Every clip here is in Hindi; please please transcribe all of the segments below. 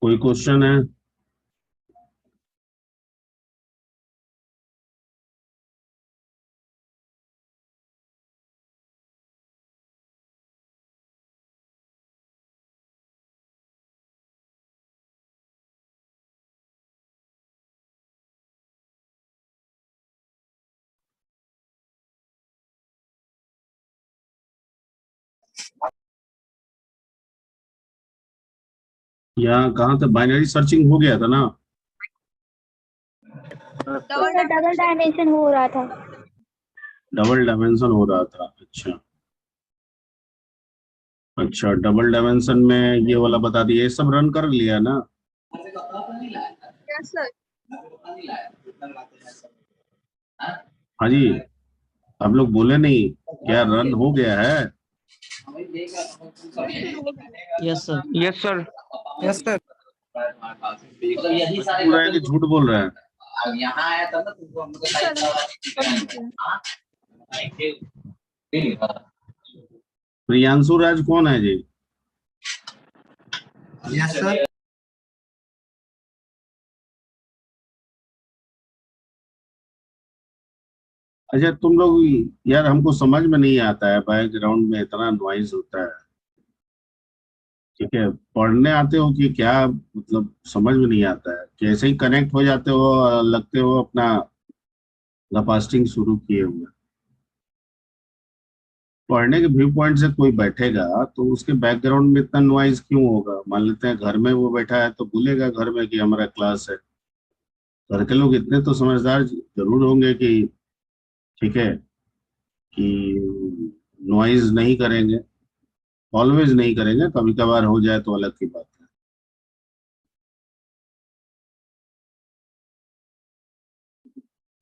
कोई क्वेश्चन है? यहाँ कहाँ था? बाइनरी सर्चिंग हो गया था ना? डबल डायमेंशन हो रहा था। डबल डायमेंशन हो रहा था, अच्छा अच्छा। डबल डायमेंशन में ये वाला बता दिए, ये सब रन कर लिया ना? Yes sir. हाँ जी, आप लोग बोले नहीं क्या? रन हो गया है? Yes sir. Yes sir. Yes sir. बोल रहे हैं कि झूठ बोल रहे हैं? प्रियांशु राज कौन है जी? Yes sir. अच्छा तुम लोग, यार हमको समझ में नहीं आता है, बैकग्राउंड में इतना नॉइज होता है। ठीक है, पढ़ने आते हो कि क्या? मतलब समझ में नहीं आता है, कैसे ही कनेक्ट हो जाते हो, लगते हो अपना लपास्टिंग शुरू किए हुए। पढ़ने के व्यू पॉइंट से कोई बैठेगा तो उसके बैकग्राउंड में इतना नॉइज क्यों होगा? मान लेते हैं घर में वो बैठा है तो भूलेगा घर में कि हमारा क्लास है। घर के लोग इतने तो समझदार जरूर होंगे कि ठीक है कि नॉइज नहीं करेंगे, ऑलवेज नहीं करेंगे, कभी कभार हो जाए तो अलग की बात है।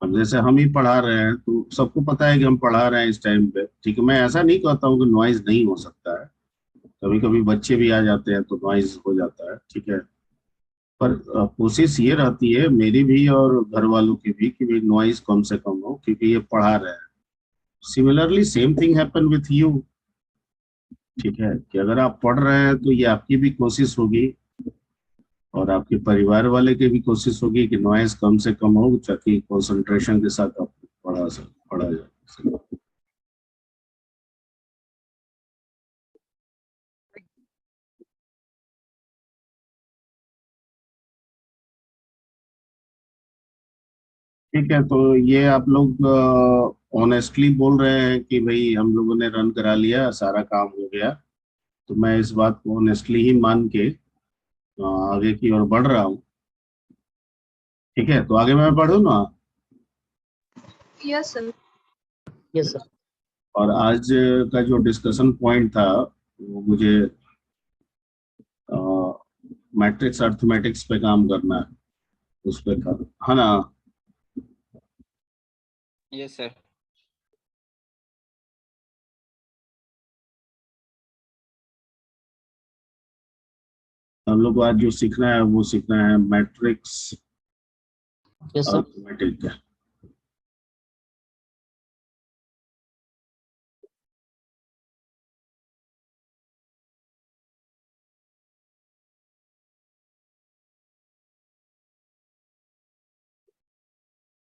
अब जैसे हम ही पढ़ा रहे हैं तो सबको पता है कि हम पढ़ा रहे हैं इस टाइम पे, ठीक है। मैं ऐसा नहीं कहता हूँ कि नॉइज नहीं हो सकता है, कभी कभी बच्चे भी आ जाते हैं तो नॉइज हो जाता है, ठीक है। पर कोशिश ये रहती है मेरी भी और घर वालों की भी कि भाई नॉइज कम से कम हो, क्योंकि ये पढ़ा रहे हैं। Similarly same thing happen with you, ठीक है, कि अगर आप पढ़ रहे हैं तो ये आपकी भी कोशिश होगी और आपके परिवार वाले की भी कोशिश होगी कि नॉइज कम से कम हो, ताकि कंसंट्रेशन के साथ आप पढ़ा जा सके। ठीक है, तो ये आप लोग ऑनेस्टली बोल रहे हैं कि भाई हम लोगों ने रन करा लिया, सारा काम हो गया, तो मैं इस बात को ऑनेस्टली ही मान के आगे की ओर बढ़ रहा हूँ। ठीक है, तो आगे मैं बढ़ूँ ना? Yes sir. Yes sir. और आज का जो डिस्कशन पॉइंट था वो मुझे मैट्रिक्स अर्थमेटिक्स पे काम करना है, उस पे कर, है ना? Yes sir. हम लोग को आज जो सीखना है वो सीखना है मैट्रिक्स यस सर। अर्थमेटिक का।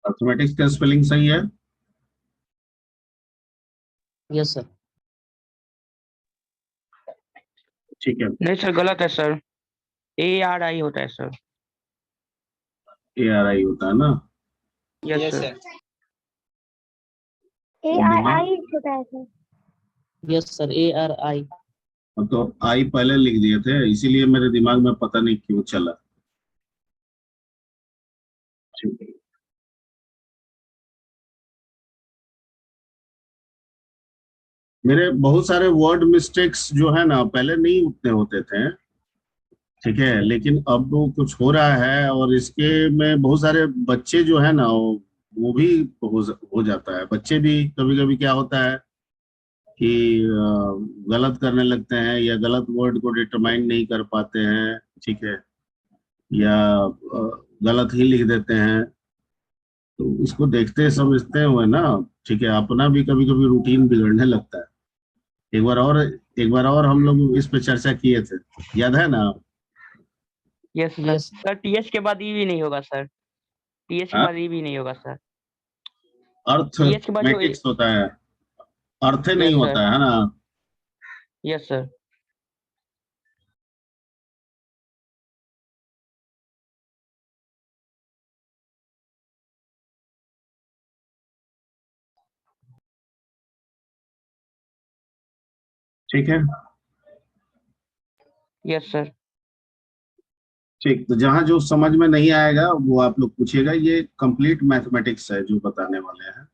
अर्थमेटिक्स का स्पेलिंग सही है? Yes sir. ठीक है, नहीं सर, गलत है सर। ARI होता है सर। ARI होता है ना? Yes sir. ARI होता है सर। Yes sir, ARI। अब तो आई पहले लिख दिए थे, इसीलिए मेरे दिमाग में पता नहीं क्यों चला। ठीक है, मेरे बहुत सारे वर्ड मिस्टेक्स जो है ना पहले नहीं उतने होते थे, ठीक है, लेकिन अब वो कुछ हो रहा है और इसके में बहुत सारे बच्चे जो है ना वो भी हो जाता है। बच्चे भी कभी कभी क्या होता है कि गलत करने लगते हैं या गलत वर्ड को डिटरमाइन नहीं कर पाते हैं, ठीक है, या गलत ही लिख देते हैं। तो इसको देखते समझते हुए ना, ठीक है, अपना भी कभी कभी रूटीन बिगड़ने लगता है। एक बार और हम लोग इस पे चर्चा किए थे, याद है ना? Yes sir. Yes sir TH के बाद ई भी नहीं होगा सर, टीएच के हाँ? बाद ई भी नहीं होगा सर, टीएच के बाद जो अर्थमेटिक्स होता है, अर्थ नहीं यस सर, होता है ना। Yes sir. ठीक है, यस सर। ठीक। तो जहां जो समझ में नहीं आएगा वो आप लोग पूछिएगा, ये कंप्लीट मैथमेटिक्स है जो बताने वाले हैं,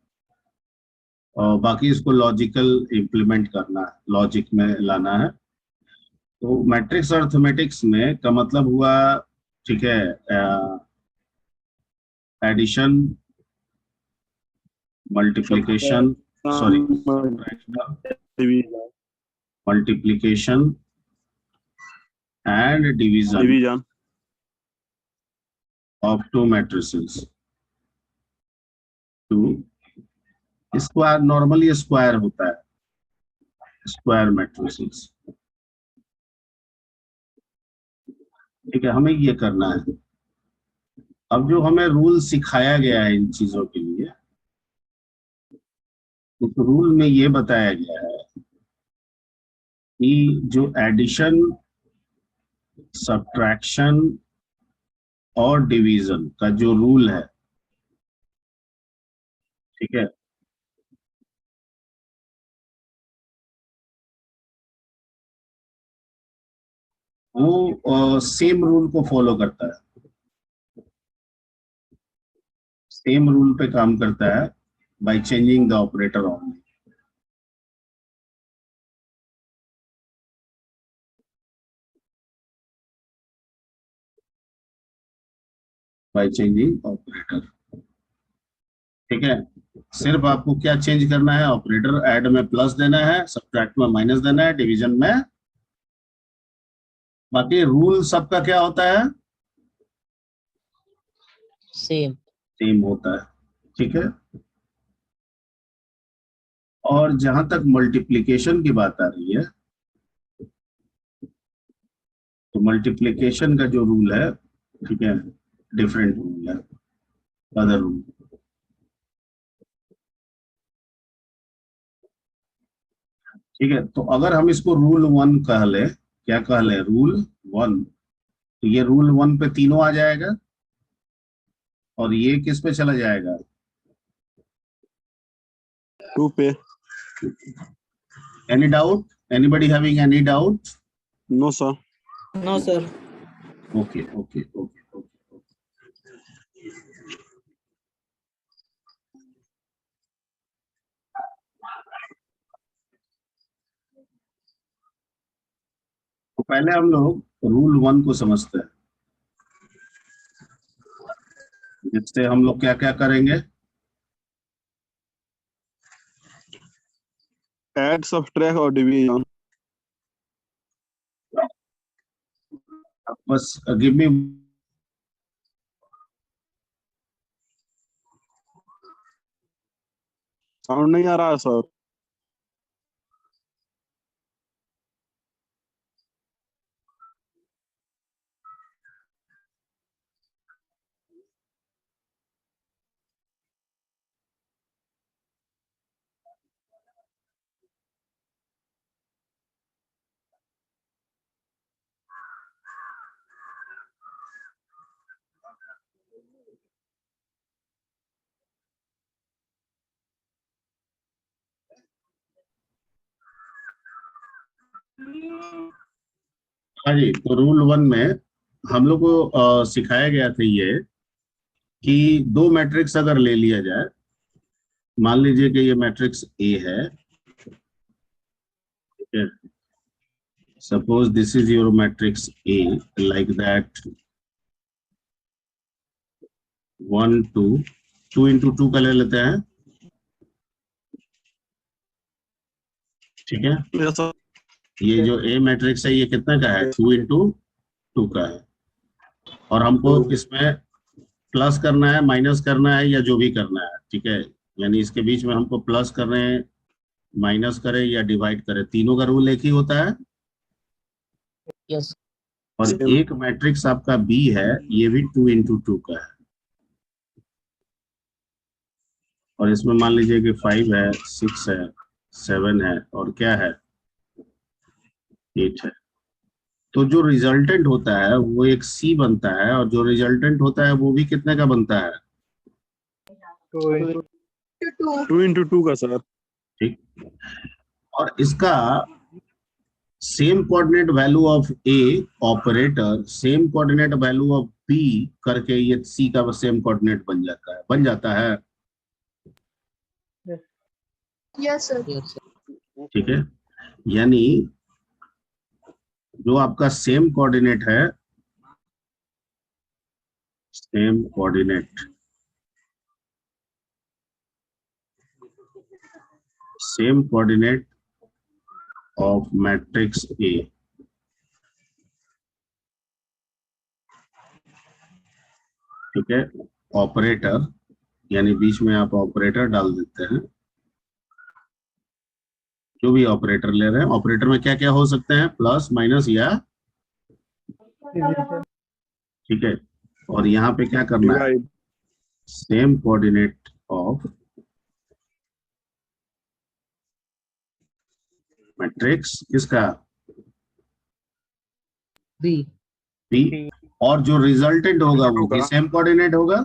और बाकी इसको लॉजिकल इम्प्लीमेंट करना है, लॉजिक में लाना है। तो मैट्रिक्स अर्थमेटिक्स में का मतलब हुआ, ठीक है, addition, multiplication, sorry, multiplication and division division of two matrices, two square, normally square होता है, स्क्वायर मैट्रिसेस। ठीक है, हमें ये करना है। अब जो हमें रूल सिखाया गया है इन चीजों के लिए, उस रूल में ये बताया गया है कि जो एडिशन, सब्ट्रैक्शन और डिवीजन का जो रूल है, ठीक है, वो सेम रूल को फॉलो करता है, सेम रूल पे काम करता है, by changing the operator only, by changing operator. ठीक है, सिर्फ आपको क्या चेंज करना है, ऑपरेटर, ऐड में प्लस देना है, सब्ट्रैक्ट में माइनस देना है, डिवीजन में, बाकी रूल सबका क्या होता है, सेम सेम होता है। ठीक है, और जहां तक मल्टीप्लिकेशन की बात आ रही है, तो मल्टीप्लिकेशन का जो रूल है, ठीक है, डिफरेंट रूल है, अदर रूल। ठीक है, तो अगर हम इसको रूल वन कह ले, क्या कह ले, रूल वन, तो ये रूल वन पे तीनों आ जाएगा, और ये किस पे चला जाएगा, टू पे। Any doubt, anybody having any doubt? No sir. No sir. Okay okay okay okay. तो पहले हम लोग रूल वन को समझते हैं, जिससे हम लोग क्या क्या करेंगे, ऐड, सब्ट्रैक्ट और डिवीजन। बस गिव मी, साउंड नहीं आ रहा है सर। हाँ जी। तो रूल वन में हम लोग को सिखाया गया था ये, कि दो मैट्रिक्स अगर ले लिया जाए, मान लीजिए कि ये मैट्रिक्स ए है, ठीक है, suppose this is your matrix A, like that 1 2, 2 into 2 का ले लेते हैं, ठीक है। Yes sir. ये जो ए मैट्रिक्स है ये कितना का है, 2 इंटू 2 का है, और हमको इसमें प्लस करना है, माइनस करना है, या जो भी करना है, ठीक है, यानी इसके बीच में हमको प्लस करें, माइनस करें या डिवाइड करें, तीनों का रूल एक ही होता है, यस और Same. एक मैट्रिक्स आपका बी है, ये भी 2 into 2 का है, और इसमें मान लीजिए कि 5 है, 6 है, 7 है, और क्या है, 8 है। तो जो रिजल्टेंट होता है वो एक सी बनता है, और जो रिजल्टेंट होता है वो भी कितने का बनता है? 2 into 2 का सर। ठीक। और इसका same coordinate value of A operator same coordinate value of B करके ये सी का सेम कोऑर्डिनेट बन जाता है। Yes sir. Yes, sir. ठीक है, यानी जो आपका सेम कोऑर्डिनेट है, same coordinate of matrix A, ठीक है, ऑपरेटर, यानी बीच में आप ऑपरेटर डाल देते हैं, जो भी ऑपरेटर ले रहे हैं। ऑपरेटर में क्या क्या हो सकते हैं? प्लस, माइनस, या, ठीक है। और यहाँ पे क्या करना है? Divide. Same coordinate of matrix किसका? B. बी। और जो रिजल्टेंट होगा वो भी सेम कोऑर्डिनेट होगा,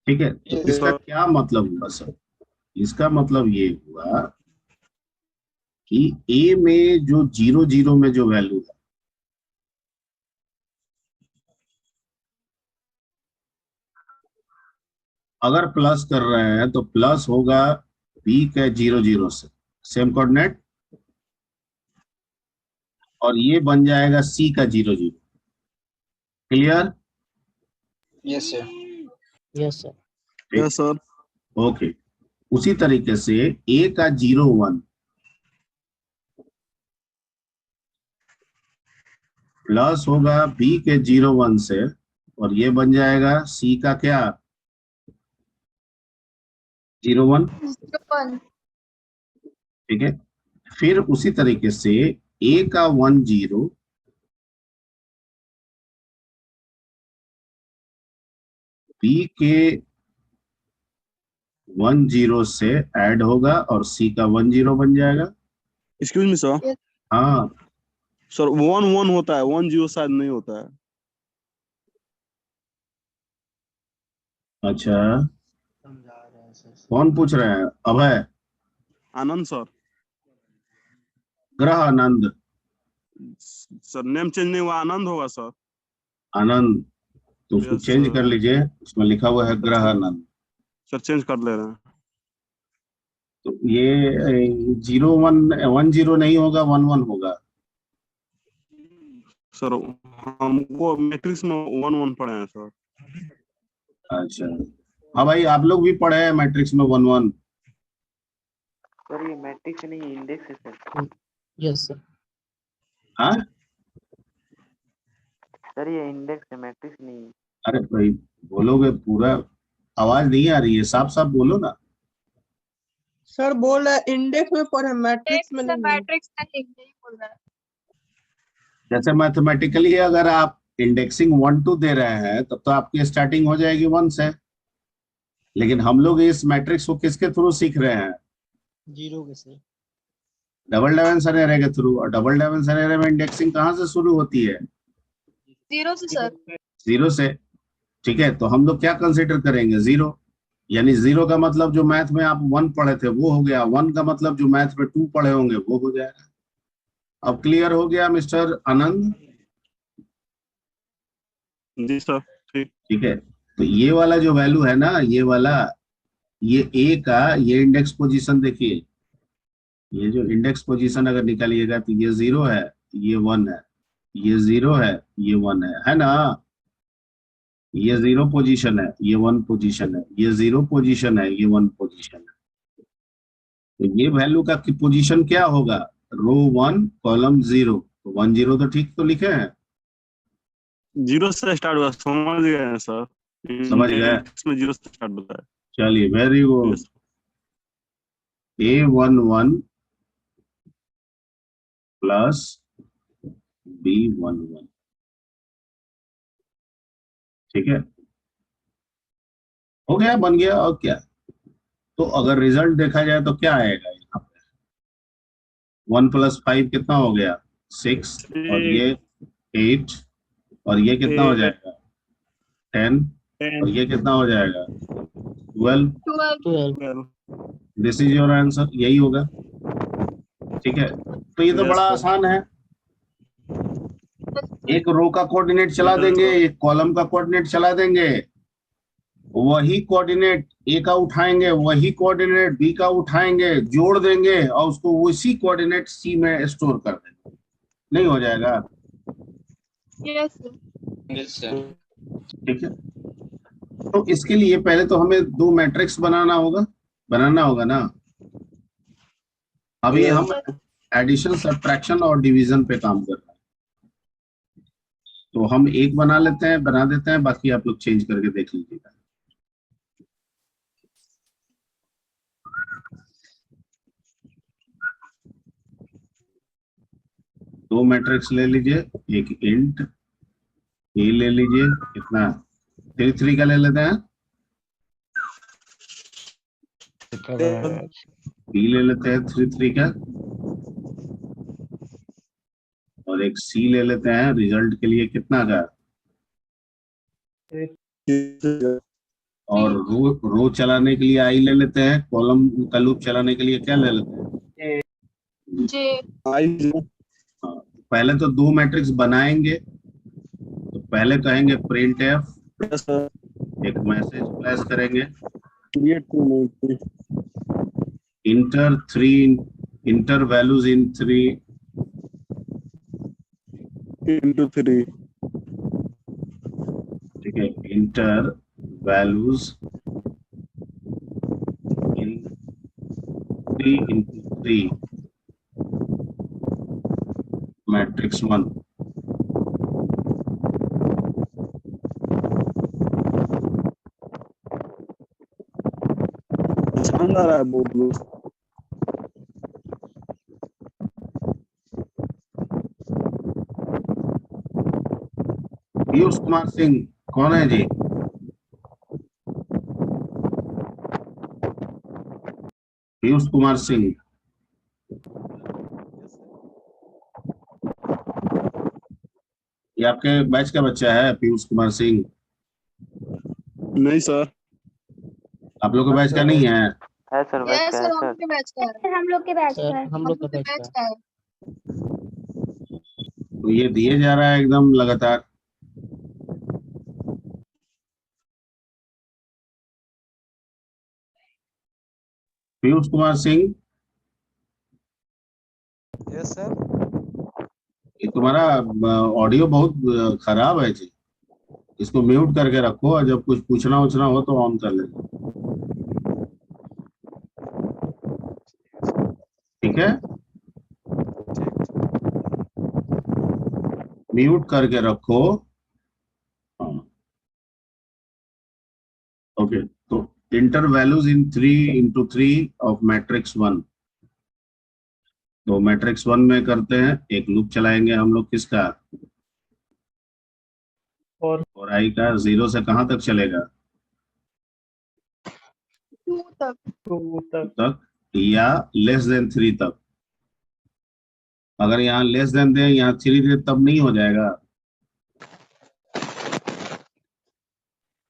ठीक है। तो इसका क्या मतलब हुआ सर? इसका मतलब ये हुआ कि ए में जो 0 0 में जो वैल्यू है, अगर प्लस कर रहे हैं तो प्लस होगा बी के 0 0 से, सेम कोऑर्डिनेट, और ये बन जाएगा सी का 0 0। Clear? Yes sir. Yes, sir. Yes sir. Okay. उसी तरीके से ए का 0 1 प्लस होगा बी के 0 1 से, और ये बन जाएगा सी का क्या? 0 1, ठीक है। फिर उसी तरीके से ए का 1 0 बी के 1 0 से ऐड होगा, और सी का 1 0 बन जाएगा। Excuse me sir. हाँ, सर 1 1 होता है, 1 0 शायद नहीं होता है। अच्छा, कौन पूछ रहे हैं? अभय? आनंद सर। ग्रह आनंद? सर नेम चेंज नहीं हुआ, आनंद होगा सर। आनंद? तो उसको Yes, चेंज sir. कर लीजिए, उसमें लिखा हुआ है ग्रह आनंद। सर चेंज कर ले रहे हैं। तो ये 0 1 0 नहीं होगा, 1 1 होगा। सर हमको मैट्रिक्स में 1 1 पढ़े हैं सर। अच्छा, हाँ भाई, आप लोग भी पढ़े हैं मैट्रिक्स में 1 1? सर ये मैट्रिक्स नहीं इंडेक्स है सर। Yes, sir. हाँ, सर ये इंडेक्स है मैट्रिक्स नहीं। अरे भाई बोलोगे पूरा, आवाज नहीं आ रही है, साफ साफ बोलो ना। सर बोल रहे इंडेक्स में पढ़े, मैट्रिक्स में नहीं। मैट्रिक्स नहीं बोल रहा है। जैसे मैथमेटिकली अगर आप इंडेक्सिंग 1 2 दे रहे हैं तब तो आपकी स्टार्टिंग हो जाएगी 1 से, लेकिन हम लोग इस मैट्रिक्स को किसके थ्रू सीख रहे हैं? 0 के से। डबल डायमेंशन एरे के थ्रू। और डबल डायमेंशन एरे में इंडेक्सिंग कहाँ से शुरू होती है? 0 से सर। 0 से, ठीक है। तो हम लोग क्या कंसिडर करेंगे? 0, यानी 0 का मतलब जो मैथ में आप 1 पढ़े थे वो हो गया, 1 का मतलब जो मैथ में 2 पढ़े होंगे वो हो जाएगा। अब क्लियर हो गया मिस्टर आनंद? जी सर ठीक। ठीक है। तो ये वाला जो वैल्यू है ना, ये वाला, ये ए का ये इंडेक्स पोजीशन देखिए, ये जो इंडेक्स पोजीशन अगर निकालिएगा तो ये 0 है, ये 1 है, ये 0 है, ये 1 है ना? ये 0 पोजीशन है, ये 1 पोजीशन है, ये 0 पोजीशन है, ये 1 पोजीशन है। तो ये वैल्यू का पोजीशन क्या होगा? रो 1 कॉलम 0। तो 1 0 तो ठीक तो लिखे हैं? 0 से स्टार्ट हुआ, समझ गए हैं सर। समझ गए? इसमें 0 से स्टार्ट होता है। चलिए, very good. Yes. A 1 1 plus B11, ठीक है, हो गया, बन गया, और क्या। तो अगर रिजल्ट देखा जाए तो क्या आएगा यहाँ पे, 1 + 5 कितना हो गया, 6, और ये 8, और ये कितना हो जाएगा, 10, और ये कितना हो जाएगा, 12। 12 12. दिस इज योर आंसर, यही होगा, ठीक है। तो ये तो Yes, बड़ा sir. आसान है, एक रो का कोऑर्डिनेट चला Yes, देंगे, sir. एक कॉलम का कोऑर्डिनेट चला देंगे, वही कोऑर्डिनेट ए का उठाएंगे, वही कोऑर्डिनेट बी का उठाएंगे, जोड़ देंगे और उसको उसी कोऑर्डिनेट सी में स्टोर कर देंगे, नहीं हो जाएगा, yes sir Yes, sir. ठीक है। तो इसके लिए पहले तो हमें दो मैट्रिक्स बनाना होगा ना। अभी Yes, हम एडिशन, सब्ट्रैक्शन और डिवीजन पे काम कर रहे हैं, तो हम एक बना देते हैं, बाकी आप लोग चेंज करके देख लीजिएगा। दो मैट्रिक्स ले लीजिए, एक इंट ए ले लीजिए, कितना 3 का ले लेते हैं, बी ले लेते हैं 3 का, और एक सी ले लेते हैं रिजल्ट के लिए कितना का, और रो चलाने के लिए आई ले लेते हैं, कॉलम का लूप चलाने के लिए क्या ले लेते हैं, J हाँ, पहले तो दो मैट्रिक्स बनाएंगे, तो पहले कहेंगे प्रिंट एफ, Yes, sir. एक मैसेज प्लेस करेंगे, Create two inter values in 3, into 3. ठीक है, इंटर वैल्यूज इन 3 मैट्रिक्स 1, शानदार है बहुत लोग। पीयूष कुमार सिंह कौन है जी, पीयूष कुमार सिंह, ये आपके बैच का बच्चा है पीयूष कुमार सिंह, नहीं सर, आप लोग के बैच का नहीं है, है सर, बैच yes का sir है हम सर। लोग के बैच का है हम लोग के बैच सर का है। हम लोग का के बैच बैच का का है तो ये दिए जा रहा है एकदम लगातार। Piyush Kumar Singh, Yes, sir. ये तुम्हारा ऑडियो बहुत खराब है जी, इसको म्यूट करके रखो, और जब कुछ पूछना उछना हो तो ऑन कर लेना, ठीक है, म्यूट करके रखो, हाँ, ओके। तो inter values in 3 of matrix 1, तो मैट्रिक्स 1 में करते हैं, एक लूप चलाएंगे हम लोग किसका, और आई का 0 से कहां तक चलेगा, 2 तक या लेस देन 3 तक, अगर यहाँ लेस देन दे, यहाँ 3 दे, तब नहीं हो जाएगा,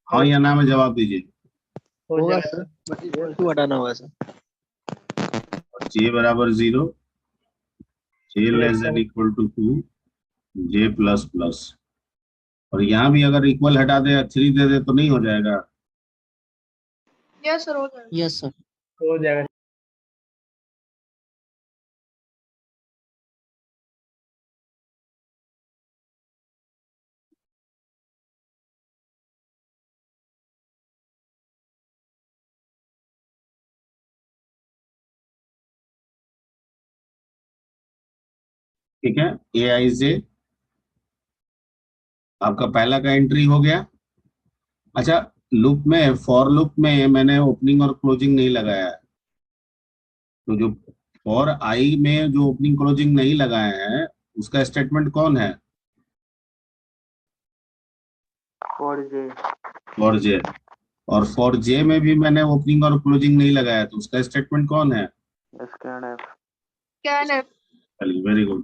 हाँ या ना में जवाब दीजिए। होगा सर, बट इक्वल टू हटाना होगा सर। j बराबर 0, j less than equal to 2, j plus plus, और यहाँ भी अगर इक्वल हटा दे या 3 दे दे तो नहीं हो जाएगा, yes sir हो जाएगा यस सर, हो जाएगा। ठीक है, ए आई से आपका पहला का एंट्री हो गया। अच्छा, लूप में, फॉर लूप में मैंने ओपनिंग और क्लोजिंग नहीं लगाया है, तो जो फॉर आई में जो ओपनिंग क्लोजिंग नहीं लगाए हैं उसका स्टेटमेंट कौन है? For J. फॉर जे। और फॉर जे में भी मैंने ओपनिंग और क्लोजिंग नहीं लगाया, तो उसका स्टेटमेंट कौन है? Scan F. Can F. चलिए, वेरी गुड।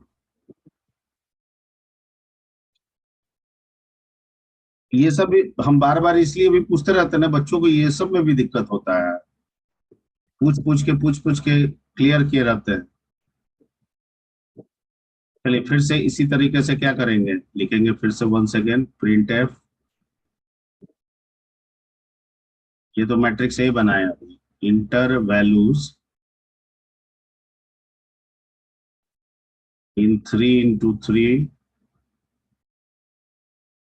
ये सब भी हम बार बार इसलिए भी पूछते रहते हैं ना, बच्चों को ये सब में भी दिक्कत होता है, पूछ पूछ के क्लियर किए रहते हैं। चलिए फिर से इसी तरीके से क्या करेंगे, लिखेंगे फिर से वंस अगेन प्रिंट एफ। ये तो मैट्रिक्स ए बनाया, inter values in 3 into 3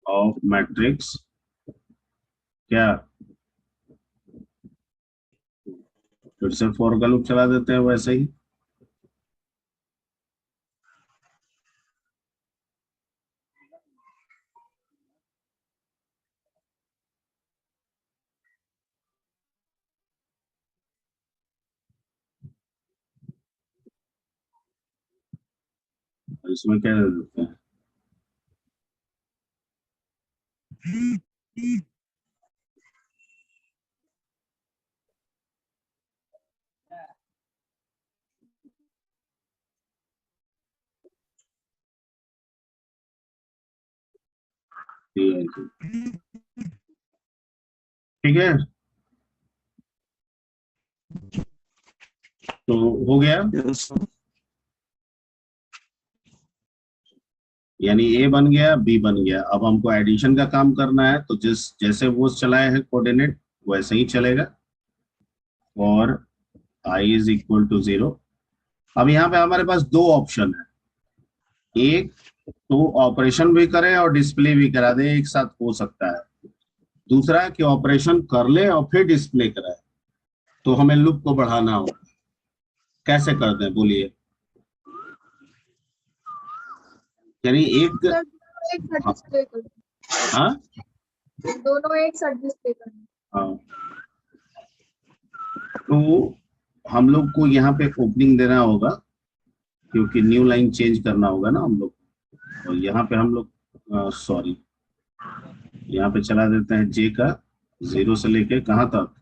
of matrix क्या, फिर से फॉर का लूप चला देते हैं वैसे ही। इसमें क्या दे देते हैं, ठीक है। तो हो गया, यस सर। यानी ए बन गया, बी बन गया। अब हमको एडिशन का काम करना है, तो जैसे वो चलाए हैं कोऑर्डिनेट वैसे ही चलेगा, और i इज इक्वल टू 0। अब यहाँ पे हमारे पास दो ऑप्शन है, एक तो ऑपरेशन भी करें और डिस्प्ले भी करा दे, एक साथ हो सकता है। दूसरा कि ऑपरेशन कर ले और फिर डिस्प्ले कराए, तो हमें लूप को बढ़ाना होगा। कैसे कर दें बोलिए? यानी एक, सर दोनों एक साथ डिस्प्ले करना। हाँ दोनों एक साथ डिस्प्ले करना। हाँ, तो हम लोग को यहाँ पे ओपनिंग देना होगा, क्योंकि न्यू लाइन चेंज करना होगा ना हम लोग को। और यहाँ पे हम लोग सॉरी, यहाँ पे चला देते हैं जे का 0 से लेके कहाँ तक,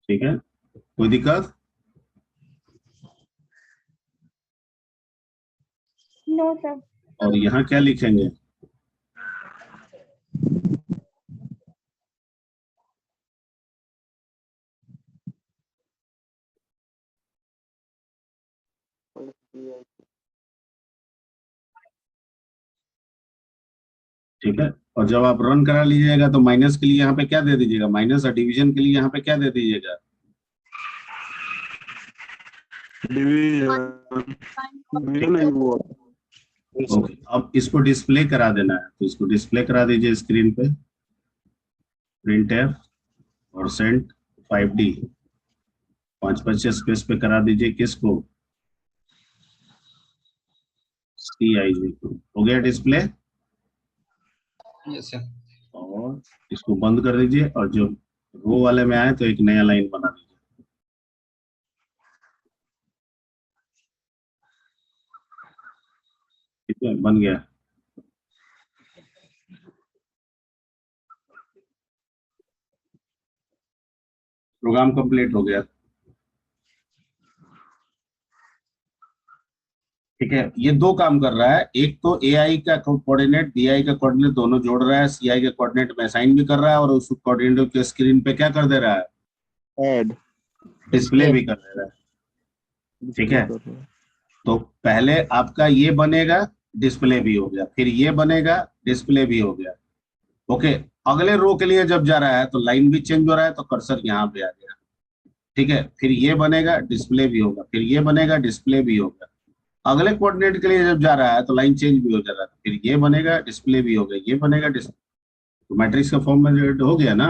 ठीक है, कोई दिक्कत? No sir. और यहाँ क्या लिखेंगे, ठीक है। और जब आप रन करा लीजिएगा तो माइनस के लिए यहाँ पे क्या दे दीजिएगा, माइनस, और डिवीजन के लिए यहाँ पे क्या दे दीजिएगा, डिवीजन। डिवीजन नहीं हुआ। ओके। अब इसको डिस्प्ले करा देना है, तो इसको डिस्प्ले करा दीजिए स्क्रीन पे, प्रिंट एफ और सेंट 5D 5 स्पेस पे करा दीजिए, किसको, CIG को। हो गया डिस्प्ले। Yes sir. और इसको बंद कर दीजिए, और जो रो वाले में आए तो एक नया लाइन बना दीजिए। ठीक है, बन गया। प्रोग्राम कंप्लीट हो गया। ठीक है, ये दो काम कर रहा है, एक तो AI का कोऑर्डिनेट BI का कोऑर्डिनेट दोनों जोड़ रहा है, CI का कोऑर्डिनेट में असाइन भी कर रहा है, और उस कोऑर्डिनेट के स्क्रीन पे क्या कर दे रहा है, ऐड। डिस्प्ले भी कर दे रहा है। ठीक है, तो पहले आपका ये बनेगा, डिस्प्ले भी हो गया, फिर ये बनेगा, डिस्प्ले भी हो गया। ओके, अगले रो के लिए जब जा रहा है तो लाइन भी चेंज हो रहा है, तो कर्सर यहाँ पे आ गया। ठीक है, फिर ये बनेगा, डिस्प्ले भी होगा, फिर ये बनेगा, डिस्प्ले भी होगा। अगले कोऑर्डिनेट के लिए जब जा रहा है तो लाइन चेंज भी हो जा रहा है, फिर ये बनेगा, डिस्प्ले भी होगा, ये बनेगा, डिस्प्ले। तो मैट्रिक्स का फॉर्म में हो गया ना?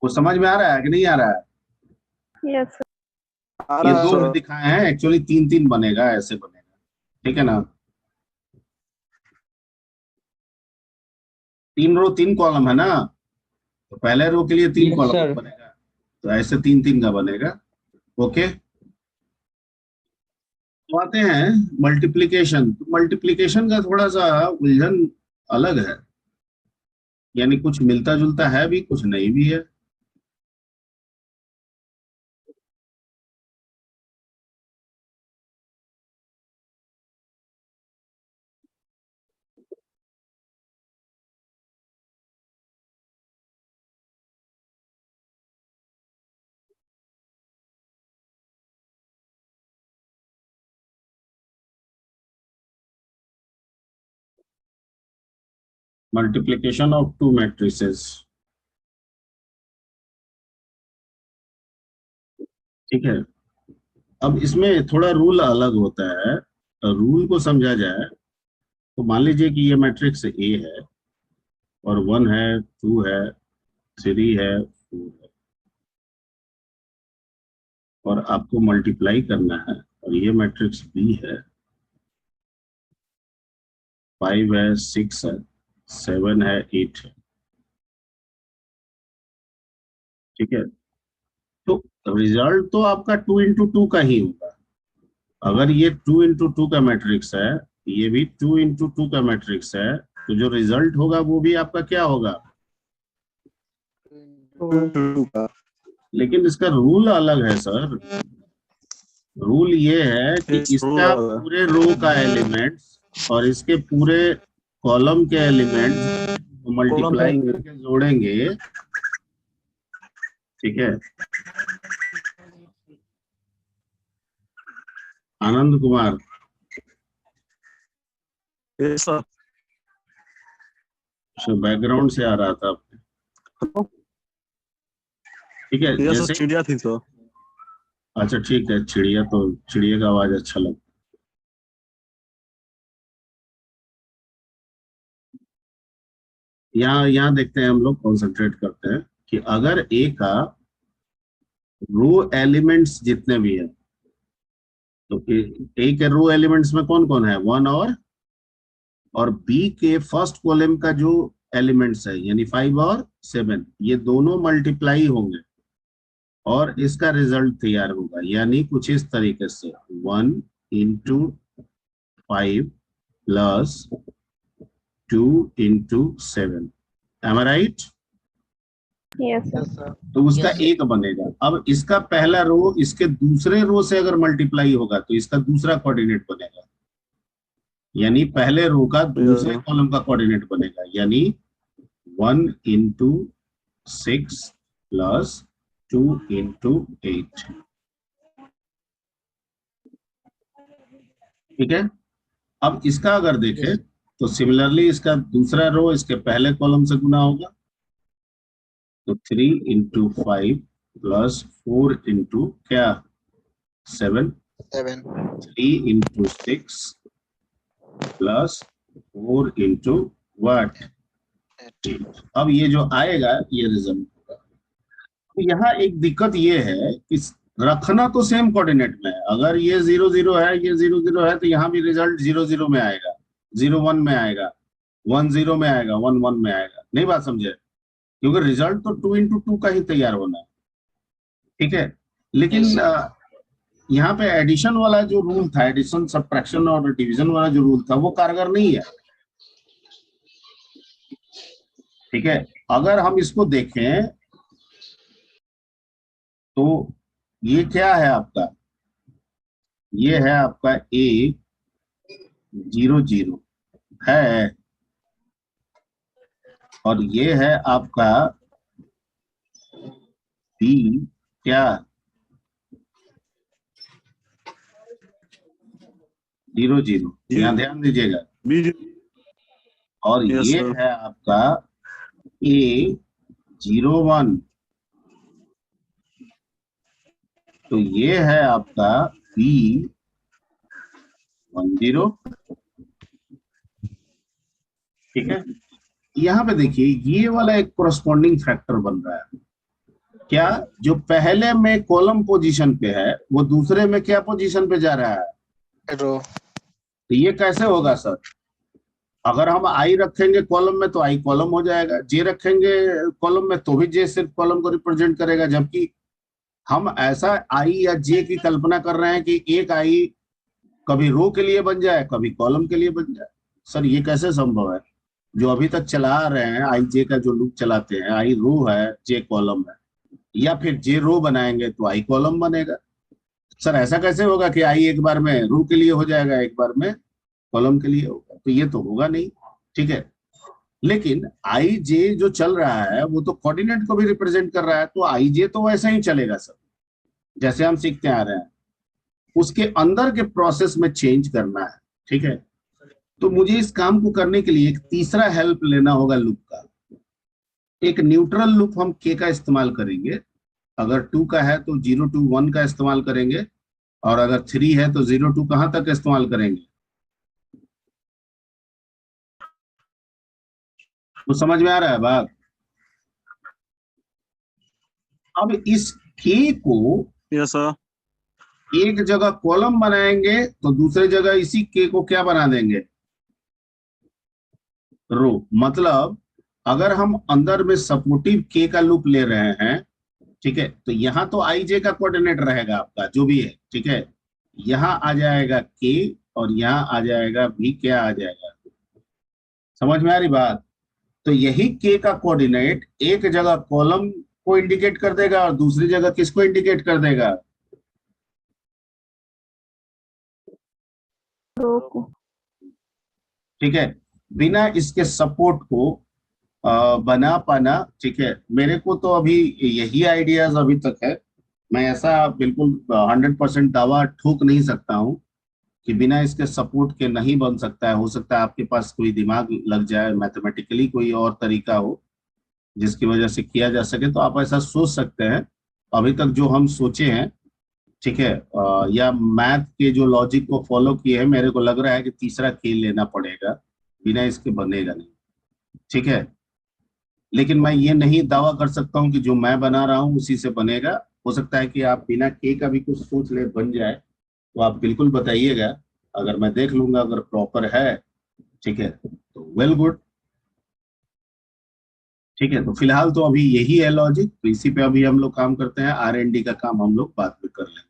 कुछ समझ में आ रहा है कि नहीं आ रहा है? Yes sir. ये दो भी दिखाए हैं, एक्चुअली 3 3 बनेगा, ऐसे बनेगा। ठीक है ना, 3 रो 3 कॉलम है ना, तो पहले रो के लिए 3 Yes, कॉलम sir. बनेगा। तो ऐसे 3 3 का बनेगा। ओके, तो आते हैं मल्टीप्लिकेशन। तो मल्टीप्लिकेशन का थोड़ा सा उलझन अलग है, यानी कुछ मिलता जुलता है भी, कुछ नहीं भी है। मल्टीप्लिकेशन ऑफ टू मैट्रिसेस, ठीक है। अब इसमें थोड़ा रूल अलग होता है। रूल को समझा जाए तो मान लीजिए कि ये मैट्रिक्स ए है और 1 है, 2 है, 3 है, 4 है, और आपको मल्टीप्लाई करना है, और ये मैट्रिक्स बी है, 5 है, 6 है, 7 है, 8 है, ठीक है। तो रिजल्ट तो आपका 2 into 2 का ही होगा। अगर ये 2 into 2 का मैट्रिक्स है, ये भी 2 into 2 का मैट्रिक्स है, तो जो रिजल्ट होगा वो भी आपका क्या होगा? लेकिन इसका रूल अलग है सर। रूल ये है कि इसका पूरे रो का एलिमेंट्स और इसके पूरे कॉलम के एलिमेंट्स मल्टीप्लाई करके जोड़ेंगे, ठीक है। Anand Kumar, yes sir. Background से आ रहा था, ठीक है। यस सर, जैसे चिड़िया थी सर। अच्छा ठीक है, चिड़िया, तो चिड़िया का आवाज अच्छा लगता। यहाँ देखते हैं, हम लोग कॉन्सेंट्रेट करते हैं कि अगर ए का रो एलिमेंट्स जितने भी है, तो ए के रो एलिमेंट्स में कौन कौन है? 1 और बी के फर्स्ट कॉलम का जो एलिमेंट्स है यानी 5 और 7, ये दोनों मल्टीप्लाई होंगे और इसका रिजल्ट तैयार होगा, यानी कुछ इस तरीके से 1 into 5 plus 2 into 7। Am I right? Yes, sir. Yes, sir. तो उसका एक बनेगा। अब इसका पहला रो इसके दूसरे रो से अगर मल्टीप्लाई होगा तो इसका दूसरा कोऑर्डिनेट बनेगा, यानी पहले रो का दूसरे कॉलम का कोऑर्डिनेट बनेगा, यानी 1 into 6 plus 2 into 8, ठीक है। अब इसका अगर देखें तो सिमिलरली इसका दूसरा रो इसके पहले कॉलम से गुना होगा, तो 3 into 5 plus 4 into क्या? 7। 3 into 6 plus 4 into what? 8। अब ये जो आएगा ये रिजल्ट होगा। तो यहाँ एक दिक्कत ये है कि रखना तो सेम कोऑर्डिनेट में है। अगर ये 0 0 है, ये 0 0 है, तो यहाँ भी रिजल्ट 0 0 में आएगा, 0 1 में आएगा, 1 0 में आएगा, 1 1 में आएगा। नहीं बात समझे? क्योंकि रिजल्ट तो 2 into 2 का ही तैयार होना है, ठीक है। लेकिन यहाँ पे एडिशन वाला जो रूल था, एडिशन सब्ट्रैक्शन और डिवीजन वाला जो रूल था, वो कारगर नहीं है, ठीक है। अगर हम इसको देखें तो ये क्या है आपका? ये है आपका A 0 0 है, और ये है आपका B क्या? 0 0। यहाँ ध्यान दीजिएगा। और Yes, ये sir. है आपका A 0 1, तो ये है आपका B 1 0, ठीक है। यहाँ पे देखिए ये वाला एक कोरस्पॉन्डिंग फैक्टर बन रहा है, क्या? जो पहले में कॉलम पोजीशन पे है वो दूसरे में क्या पोजीशन पे जा रहा है? रो। तो ये कैसे होगा सर? अगर हम आई रखेंगे कॉलम में तो आई कॉलम हो जाएगा, जे रखेंगे कॉलम में तो भी जे सिर्फ कॉलम को रिप्रेजेंट करेगा, जबकि हम ऐसा आई या जे की कल्पना कर रहे हैं कि एक आई कभी रो के लिए बन जाए, कभी कॉलम के लिए बन जाए। सर ये कैसे संभव है? जो अभी तक चला रहे हैं आई जे का जो लूप चलाते हैं, आई रो है जे कॉलम है, या फिर जे रो बनाएंगे तो आई कॉलम बनेगा। सर ऐसा कैसे होगा कि आई एक बार में रो के लिए हो जाएगा, एक बार में कॉलम के लिए होगा? तो ये तो होगा नहीं। ठीक है, लेकिन आई जे जो चल रहा है वो तो कोऑर्डिनेट को भी रिप्रेजेंट कर रहा है, तो आई जे तो वैसा ही चलेगा सर, जैसे हम सीखते आ रहे हैं। उसके अंदर के प्रोसेस में चेंज करना है। ठीक है, तो मुझे इस काम को करने के लिए एक तीसरा हेल्प लेना होगा लूप का। एक न्यूट्रल लूप हम के का इस्तेमाल करेंगे। अगर 2 का है तो 0 to 1 का इस्तेमाल करेंगे, और अगर 3 है तो 0 to कहां तक इस्तेमाल करेंगे? तो समझ में आ रहा है बात? अब इस के को यस सर। एक जगह कॉलम बनाएंगे तो दूसरे जगह इसी के को क्या बना देंगे? रो। मतलब अगर हम अंदर में सपोर्टिव के का लूप ले रहे हैं, ठीक है, तो यहां तो आई जे का कोऑर्डिनेट रहेगा आपका जो भी है। ठीक है, यहां आ जाएगा के और यहां आ जाएगा भी, क्या आ जाएगा? समझ में आ रही बात? तो यही के का कोऑर्डिनेट एक जगह कॉलम को इंडिकेट कर देगा और दूसरी जगह किसको इंडिकेट कर देगा? रो को। ठीक है, बिना इसके सपोर्ट को बना पाना। ठीक है, मेरे को तो अभी यही आइडियाज अभी तक है। मैं ऐसा बिल्कुल 100% दावा ठोक नहीं सकता हूं कि बिना इसके सपोर्ट के नहीं बन सकता है। हो सकता है आपके पास कोई दिमाग लग जाए, मैथमेटिकली कोई और तरीका हो जिसकी वजह से किया जा सके, तो आप ऐसा सोच सकते हैं। अभी तक जो हम सोचे हैं, ठीक है, या मैथ के जो लॉजिक को फॉलो किए हैं, मेरे को लग रहा है कि तीसरा खेल लेना पड़ेगा, बिना इसके बनेगा नहीं। ठीक है, लेकिन मैं ये नहीं दावा कर सकता हूँ कि जो मैं बना रहा हूँ उसी से बनेगा। हो सकता है कि आप बिना के का भी कुछ सोच ले बन जाए, तो आप बिल्कुल बताइएगा। अगर मैं देख लूंगा अगर प्रॉपर है, ठीक है, तो वेल गुड। ठीक है, तो फिलहाल तो अभी यही है लॉजिक, तो इसी पे अभी हम लोग काम करते हैं। R&D का काम हम लोग बाद में कर लेंगे।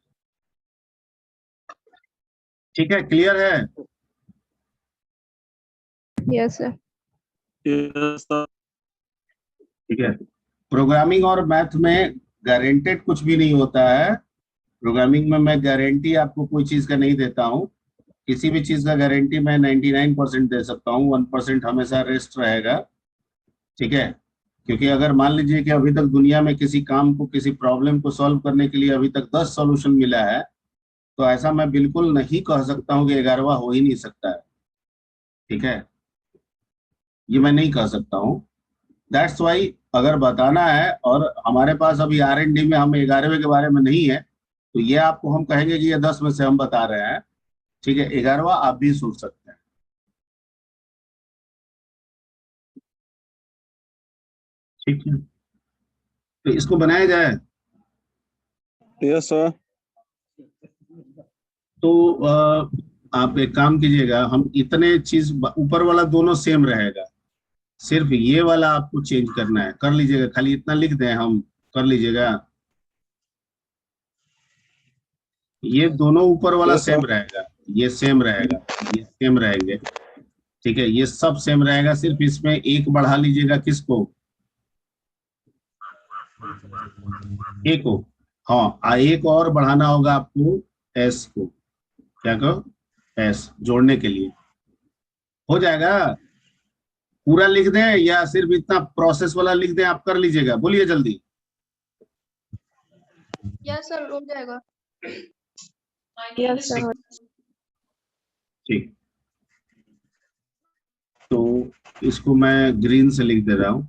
ठीक है, क्लियर है? Yes sir. Yes sir. ठीक है, प्रोग्रामिंग और मैथ में गारंटेड कुछ भी नहीं होता है। प्रोग्रामिंग में मैं गारंटी आपको कोई चीज का नहीं देता हूँ। किसी भी चीज का गारंटी मैं 99% दे सकता हूँ, 1% हमेशा रेस्ट रहेगा। ठीक है, क्योंकि अगर मान लीजिए कि अभी तक दुनिया में किसी काम को, किसी प्रॉब्लम को सॉल्व करने के लिए अभी तक 10 सॉल्यूशन मिला है, तो ऐसा मैं बिल्कुल नहीं कह सकता हूँ कि 11वां हो ही नहीं सकता है। ठीक है, ये मैं नहीं कह सकता हूँ। दैट्स वाई अगर बताना है, और हमारे पास अभी R&D में हम 11वें के बारे में नहीं है, तो ये आपको हम कहेंगे कि ये 10 में से हम बता रहे हैं। ठीक है, 11वां आप भी सोच सकते हैं। ठीक है, तो इसको बनाया जाए। Yes sir. तो आप एक काम कीजिएगा, हम इतने चीज ऊपर वाला दोनों सेम रहेगा, सिर्फ ये वाला आपको चेंज करना है। कर लीजिएगा, खाली इतना लिख दें हम, कर लीजिएगा। ये दोनों ऊपर वाला यस सेम सर। रहेगा, ये सेम रहेगा, ये सेम रहेंगे। ठीक है, ये सब सेम रहेगा, सिर्फ इसमें एक बढ़ा लीजिएगा। किसको? ए को। हाँ, एक और बढ़ाना होगा आपको, एस को। क्या कहो? एस जोड़ने के लिए हो जाएगा। पूरा लिख दें या सिर्फ इतना प्रोसेस वाला लिख दें? आप कर लीजिएगा, बोलिए जल्दी। यस सर हो जाएगा। Yes sir. ठीक, तो इसको मैं ग्रीन से लिख दे रहा हूँ।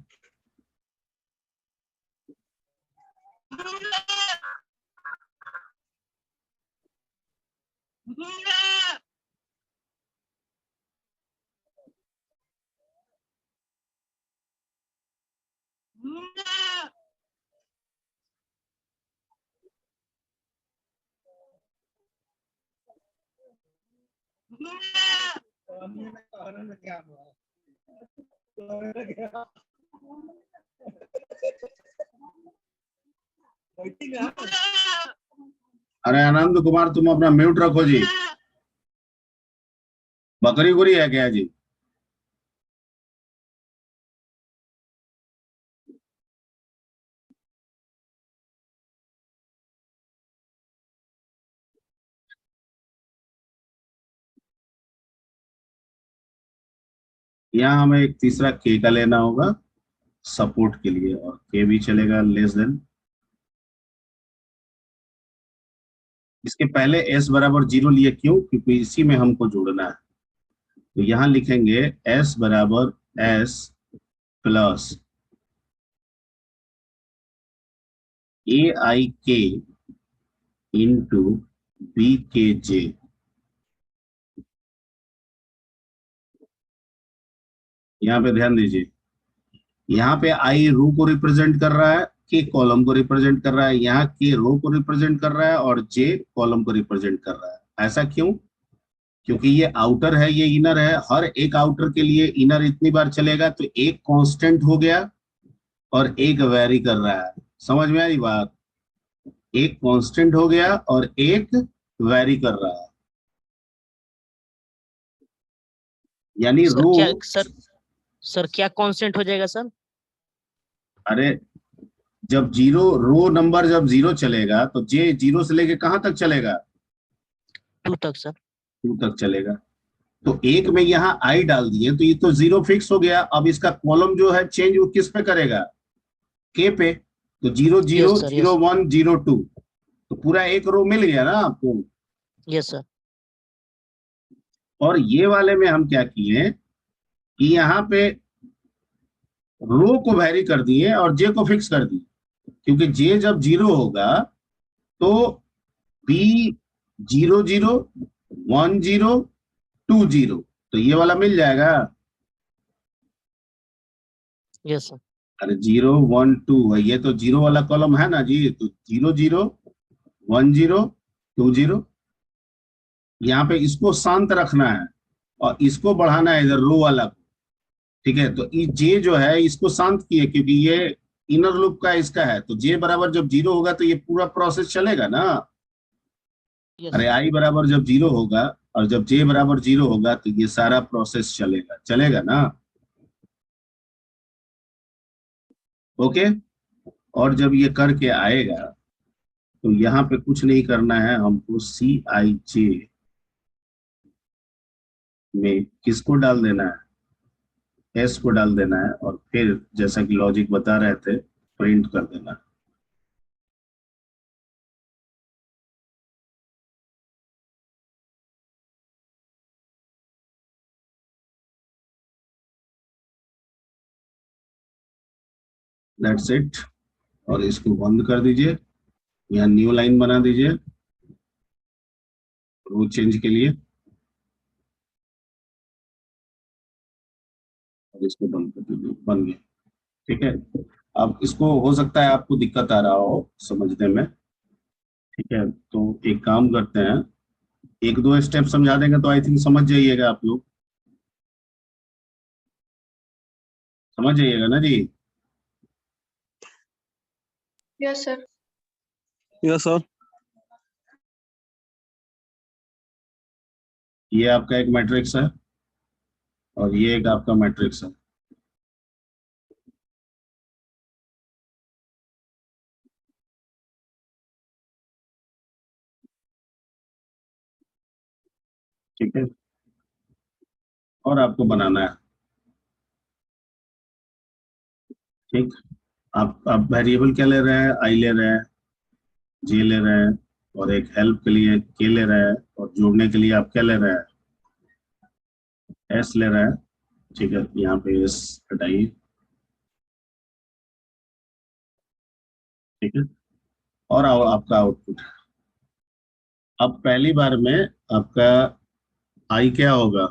अरे आनंद कुमार, तुम अपना म्यूट रखो जी। बकरी गुरी है क्या जी? यहाँ हमें एक तीसरा के का लेना होगा सपोर्ट के लिए, और के भी चलेगा लेस देन। इसके पहले एस बराबर 0 लिए, क्यों? क्योंकि इसी में हमको जोड़ना है। तो यहाँ लिखेंगे एस बराबर एस प्लस ए आई के इंटू बी के जे। यहाँ पे ध्यान दीजिए, यहाँ पे आई रो को रिप्रेजेंट कर रहा है, के कॉलम को रिप्रेजेंट कर रहा है, यहाँ के रो को रिप्रेजेंट कर रहा है और जे कॉलम को रिप्रेजेंट कर रहा है। ऐसा क्यों? क्योंकि ये आउटर है, ये इनर है। हर एक आउटर के लिए इनर इतनी बार चलेगा, तो एक कांस्टेंट हो गया और एक वेरी कर रहा है। समझ में आई बात? एक कांस्टेंट हो गया और एक वेरी कर रहा है, यानी सर रो। क्या सर क्या कांस्टेंट हो जाएगा सर? अरे जब जीरो रो नंबर जब 0 चलेगा तो जे 0 से लेके कहां तक चलेगा? 2 तक सर। 2 तक चलेगा। तो एक में यहाँ आई डाल दिए तो ये तो 0 फिक्स हो गया। अब इसका कॉलम जो है चेंज वो किस पे करेगा? के पे। तो 0 0 sir, 0 1 0 2, तो पूरा एक रो मिल गया ना आपको। Yes sir. और ये वाले में हम क्या किए कि यहाँ पे रो को वैरी कर दिए और जे को फिक्स कर दिए, क्योंकि जे जब 0 होगा तो बी 0 0 1 0 2 0, तो ये वाला मिल जाएगा। Yes sir. अरे 0 1 2 है, ये तो 0 वाला कॉलम है ना जी। तो 0 0 1 0 2 0, यहाँ पे इसको शांत रखना है और इसको बढ़ाना है इधर रो वाला को। ठीक है, तो जे जो है इसको शांत किए, क्योंकि ये इनर लूप का इसका है। तो जे बराबर जब 0 होगा तो ये पूरा प्रोसेस चलेगा ना। यस अरे आई बराबर जब 0 होगा और जब जे बराबर 0 होगा तो ये सारा प्रोसेस चलेगा ना। ओके। और जब ये करके आएगा तो यहाँ पे कुछ नहीं करना है हमको, सी आई जे में किसको डाल देना है? एस को डाल देना है, और फिर जैसा कि लॉजिक बता रहे थे प्रिंट कर देना है। That's it. और इसको बंद कर दीजिए, यहाँ न्यू लाइन बना दीजिए रो चेंज के लिए, और इसको बंद कर दीजिए। बन गया। ठीक है। अब इसको हो सकता है आपको दिक्कत आ रहा हो समझने में। ठीक है, तो एक काम करते हैं, एक दो स्टेप समझा देंगे तो आई थिंक समझ जाइएगा आप लोग। समझ जाइएगा ना जी? Yes, sir. Yes sir. ये आपका एक मैट्रिक्स है और ये एक आपका मैट्रिक्स है। ठीक है, और आपको बनाना है। ठीक, आप वेरिएबल क्या ले रहे हैं? आई ले रहे हैं, जे ले रहे हैं, और एक हेल्प के लिए के ले रहे हैं, और जोड़ने के लिए आप क्या ले रहे हैं? एस ले रहे हैं। ठीक है, यहाँ पे एस हटाइए। ठीक है, और आपका आउटपुट। अब पहली बार में आपका आई क्या होगा?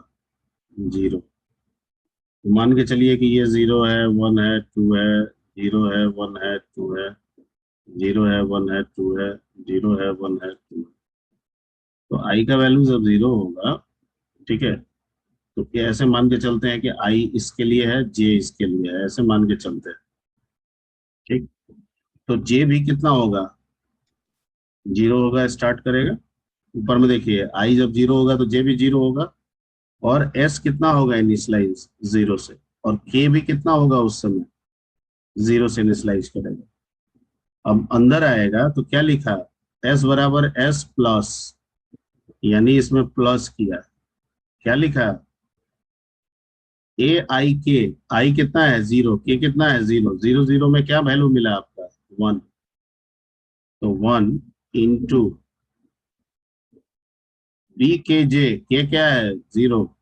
0। मान के चलिए कि ये 0 है 1 है 2 है, 0 है 1 है 2 है, 0 है 1 है 2 है, 0 है 1 है 2 है। तो आई का वैल्यू जब 0 होगा, ठीक है, तो ये ऐसे मान के चलते हैं कि आई इसके लिए है, जे इसके लिए है, ऐसे मान के चलते हैं। ठीक, तो जे भी कितना होगा? जीरो होगा स्टार्ट करेगा। ऊपर में देखिए आई जब जीरो होगा तो जे भी जीरो होगा, और एस कितना होगा इनिशियलाइज जीरो से, और के भी कितना होगा उस समय जीरो से इनिशियलाइज करेगा। अब अंदर आएगा तो क्या लिखा, एस बराबर एस प्लस, यानी इसमें प्लस किया, क्या लिखा, ए आई के, आई कितना है जीरो, के कितना है जीरो, जीरो जीरो में क्या वैल्यू मिला आपका, वन, तो वन इंटू बी के जे, के क्या है जीरो,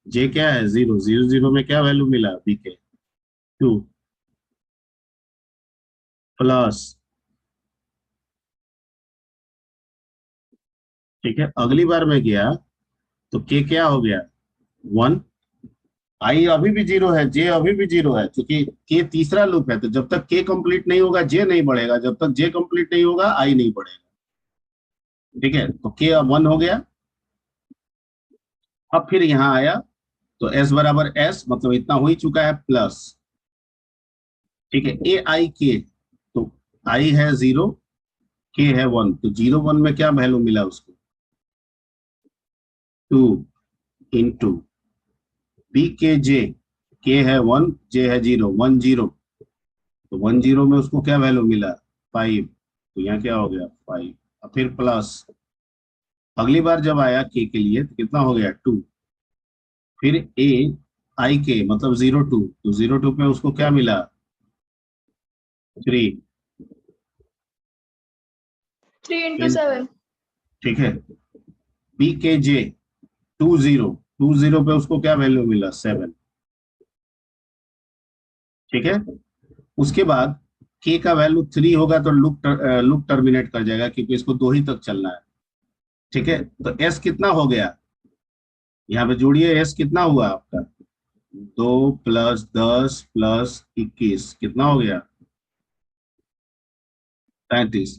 जे क्या है जीरो, जीरो जीरो में क्या वैल्यू मिला बी के, टू, प्लस, ठीक है। अगली बार में गया तो के क्या हो गया, वन, आई अभी भी जीरो है, जे अभी भी जीरो है, क्योंकि के तीसरा लूप है, तो जब तक के कंप्लीट नहीं होगा जे नहीं बढ़ेगा, जब तक जे कंप्लीट नहीं होगा आई नहीं बढ़ेगा, ठीक है। तो के अब वन हो गया। अब फिर यहां आया तो एस बराबर एस, मतलब इतना हो ही चुका है, प्लस, ठीक है, ए आई के, तो आई है जीरो, के है वन, तो जीरो वन में क्या वैल्यू मिला उसको, टू इंटू बी के जे, के है वन, जे है जीरो, वन जीरो, तो वन जीरो में उसको क्या वैल्यू मिला, फाइव, तो यहाँ क्या हो गया फाइव। अब फिर प्लस, अगली बार जब आया के लिए तो कितना हो गया टू, फिर ए आई के मतलब जीरो टू, तो जीरो टू पे उसको क्या मिला, थ्री, 3 into 7. ठीक है। बी के जे टू जीरो, टू जीरो पे उसको क्या वैल्यू मिला, सेवन, ठीक है। उसके बाद के का वैल्यू थ्री होगा तो लूप टर्मिनेट कर जाएगा, क्योंकि इसको दो ही तक चलना है, ठीक है। तो एस कितना हो गया, यहाँ पे जोड़िए, एस कितना हुआ आपका, 2 प्लस 10 प्लस 21 कितना हो गया, 33।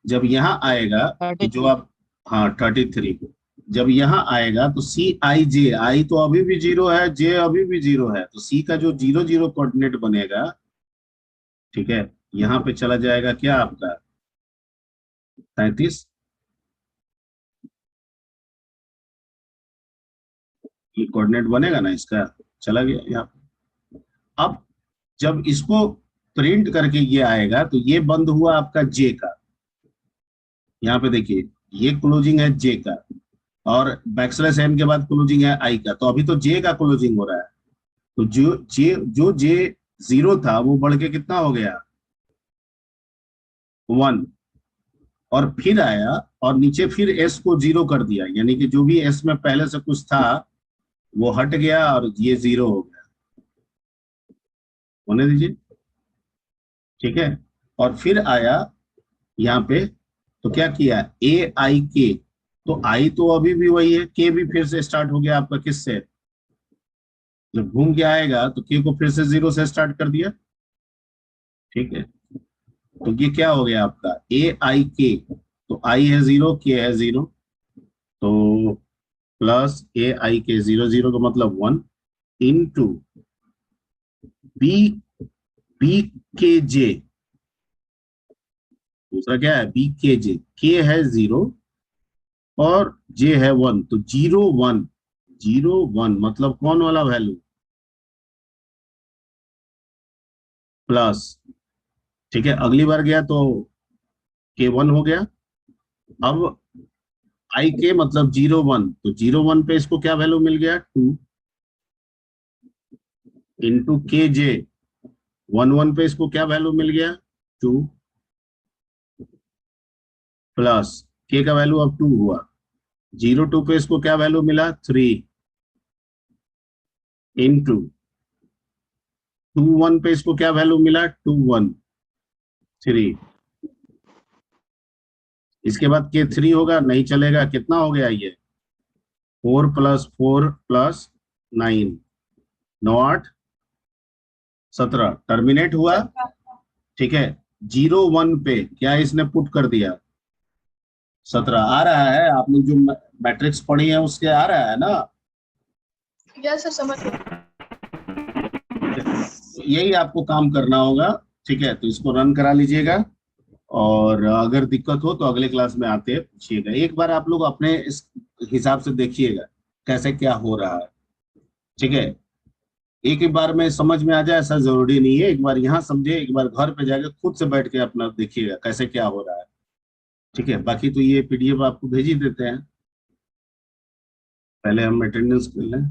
जब यहाँ आएगा तो जो आप, हाँ 33, जब यहाँ आएगा तो सी आई जे, आई तो अभी भी जीरो है, जे अभी भी जीरो है, तो सी का जो जीरो जीरो कोऑर्डिनेट बनेगा, ठीक है, यहाँ पे चला जाएगा क्या आपका 33, ये कोऑर्डिनेट बनेगा ना इसका, चला गया यहाँ। अब जब इसको प्रिंट करके ये आएगा तो ये बंद हुआ आपका जे का, यहाँ पे देखिए ये क्लोजिंग है जे का, और बैकस्लैश एन के बाद क्लोजिंग है आई का, तो अभी तो जे का क्लोजिंग हो रहा है, तो जो जे जीरो था वो बढ़ के कितना हो गया, वन, और फिर आया और नीचे फिर एस को जीरो कर दिया, यानी कि जो भी एस में पहले से कुछ था वो हट गया और ये जीरो हो गया, होने दीजिए, ठीक है। और फिर आया यहाँ पे तो क्या किया, ए आई के, तो आई तो अभी भी वही है, के भी फिर से स्टार्ट हो गया आपका किससे, जब घूम के आएगा तो के को फिर से जीरो से स्टार्ट कर दिया, ठीक है। तो ये क्या हो गया आपका ए आई के, तो आई है जीरो, के है जीरो, तो प्लस ए आई के जीरो जीरो का मतलब वन, इंटू बी बी के जे, दूसरा क्या है बी के जे, के है जीरो और जे है वन, तो जीरो वन, जीरो वन मतलब कौन वाला वैल्यू, प्लस, ठीक है। अगली बार गया तो के वन हो गया, अब आई के मतलब जीरो वन, तो जीरो वन पे इसको क्या वैल्यू मिल गया, टू, इंटू के जे, वन वन पे इसको क्या वैल्यू मिल गया, टू, प्लस के का वैल्यू अब टू हुआ, जीरो टू पे इसको क्या वैल्यू मिला, थ्री, इंटू टू वन पे इसको क्या वैल्यू मिला, टू वन, थ्री, इसके बाद के थ्री होगा, नहीं चलेगा, कितना हो गया ये, 4 प्लस 9, 9 8 17, टर्मिनेट हुआ, ठीक है। जीरो वन पे क्या इसने पुट कर दिया, 17 आ रहा है, आप लोग जो मैट्रिक्स पढ़ी है उसके आ रहा है ना, Yes, sir. समझ गया. यही आपको काम करना होगा, ठीक है। तो इसको रन करा लीजिएगा, और अगर दिक्कत हो तो अगले क्लास में आते हैं पूछिएगा। एक बार आप लोग अपने इस हिसाब से देखिएगा कैसे क्या हो रहा है, ठीक है। एक ही बार में समझ में आ जाए ऐसा जरूरी नहीं है, एक बार यहाँ समझे, एक बार घर पे जाके खुद से बैठ के अपना देखिएगा कैसे क्या हो रहा है, ठीक है। बाकी तो ये पीडीएफ आपको भेज ही देते हैं, पहले हम अटेंडेंस कर लें।